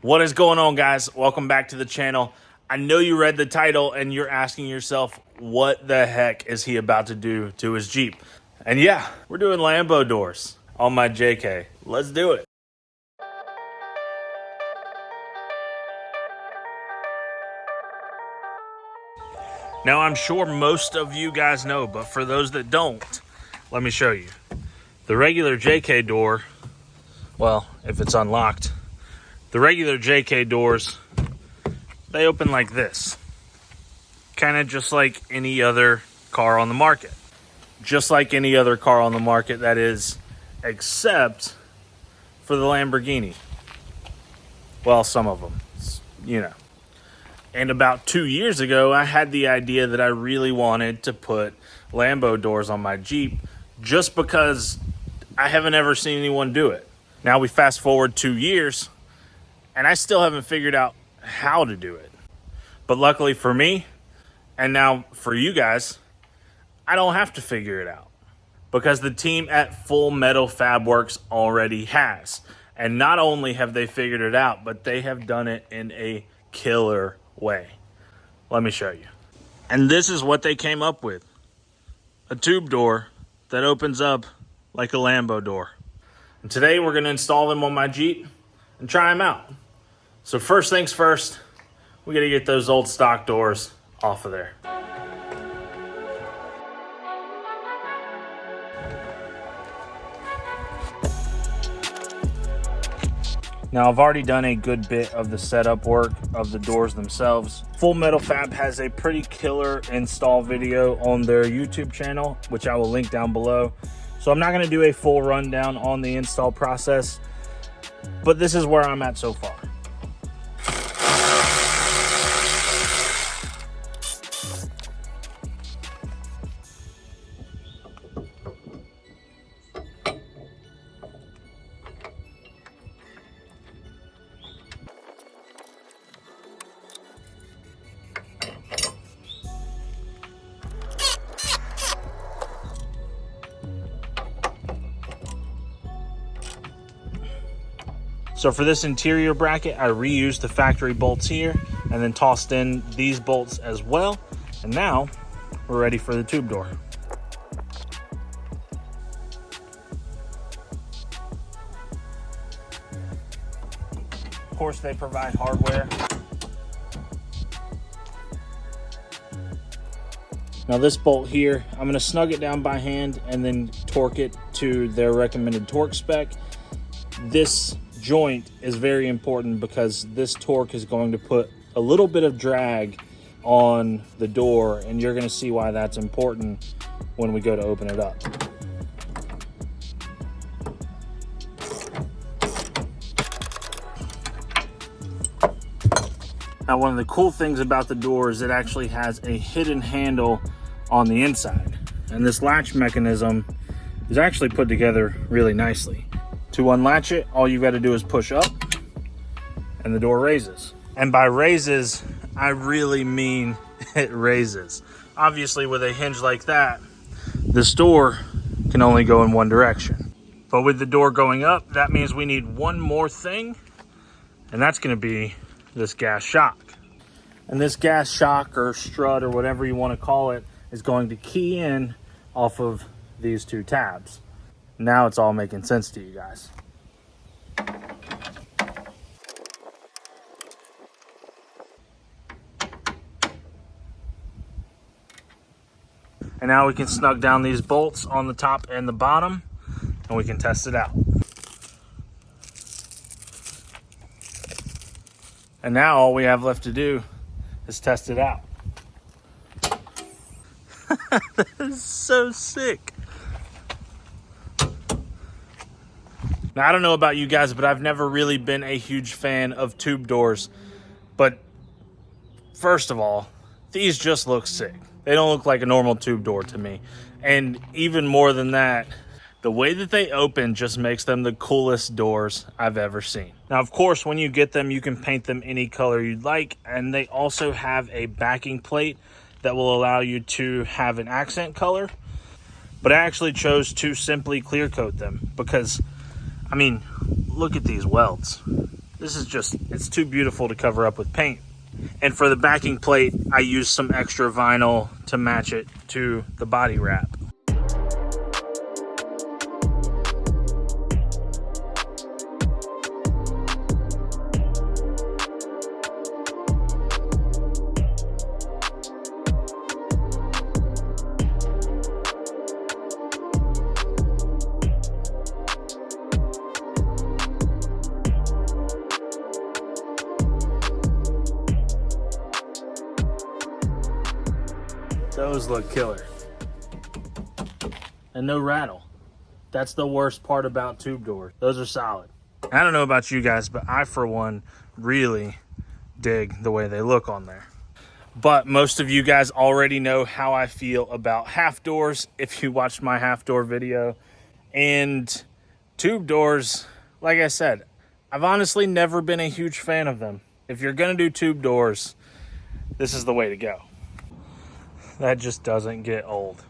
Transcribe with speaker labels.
Speaker 1: What is going on, guys? Welcome back to the channel. I know you read the title and you're asking yourself, what the heck is he about to do to his Jeep? And yeah, we're doing Lambo doors on my JK. Let's do it. Now, I'm sure most of you guys know, but for those that don't, let me show you. The regular JK door, well, if it's unlocked, the regular JK doors, they open like this. Kind of just like any other car on the market. Just like any other car on the market, that is, except for the Lamborghini. Well, some of them, you know. And about 2 years ago, I had the idea that I really wanted to put Lambo doors on my Jeep just because I haven't ever seen anyone do it. Now we fast forward 2 years, and I still haven't figured out how to do it. But luckily for me, and now for you guys, I don't have to figure it out. Because the team at Full Metal Fabworks already has. And not only have they figured it out, but they have done it in a killer way. Let me show you. And this is what they came up with. A tube door that opens up like a Lambo door. And today we're going to install them on my Jeep and try them out. So first things first, we got to get those old stock doors off of there. Now, I've already done a good bit of the setup work of the doors themselves. Full Metal Fab has a pretty killer install video on their YouTube channel, which I will link down below. So I'm not going to do a full rundown on the install process, but this is where I'm at so far. So for this interior bracket, I reused the factory bolts here and then tossed in these bolts as well. And now we're ready for the tube door. Of course, they provide hardware. Now this bolt here, I'm gonna snug it down by hand and then torque it to their recommended torque spec. This joint is very important because this torque is going to put a little bit of drag on the door, and you're going to see why that's important when we go to open it up. Now, one of the cool things about the door is it actually has a hidden handle on the inside, and this latch mechanism is actually put together really nicely. To unlatch it, all you got to do is push up and the door raises. And by raises, I really mean it raises. Obviously, with a hinge like that, this door can only go in one direction. But with the door going up, that means we need one more thing, and that's going to be this gas shock. And this gas shock or strut or whatever you want to call it is going to key in off of these two tabs. Now it's all making sense to you guys. And now we can snug down these bolts on the top and the bottom, and we can test it out. And now all we have left to do is test it out. That is so sick. Now, I don't know about you guys, but I've never really been a huge fan of tube doors. But first of all, these just look sick. They don't look like a normal tube door to me. And even more than that, the way that they open just makes them the coolest doors I've ever seen. Now, of course, when you get them, you can paint them any color you'd like. And they also have a backing plate that will allow you to have an accent color. But I actually chose to simply clear coat them because, I mean, look at these welds. This is just, it's too beautiful to cover up with paint. And for the backing plate, I used some extra vinyl to match it to the body wrap. Those look killer. And no rattle. That's the worst part about tube doors. Those are solid. I don't know about you guys, but I, for one, really dig the way they look on there. But most of you guys already know how I feel about half doors if you watched my half door video. And tube doors, like I said, I've honestly never been a huge fan of them. If you're gonna do tube doors, this is the way to go. That just doesn't get old.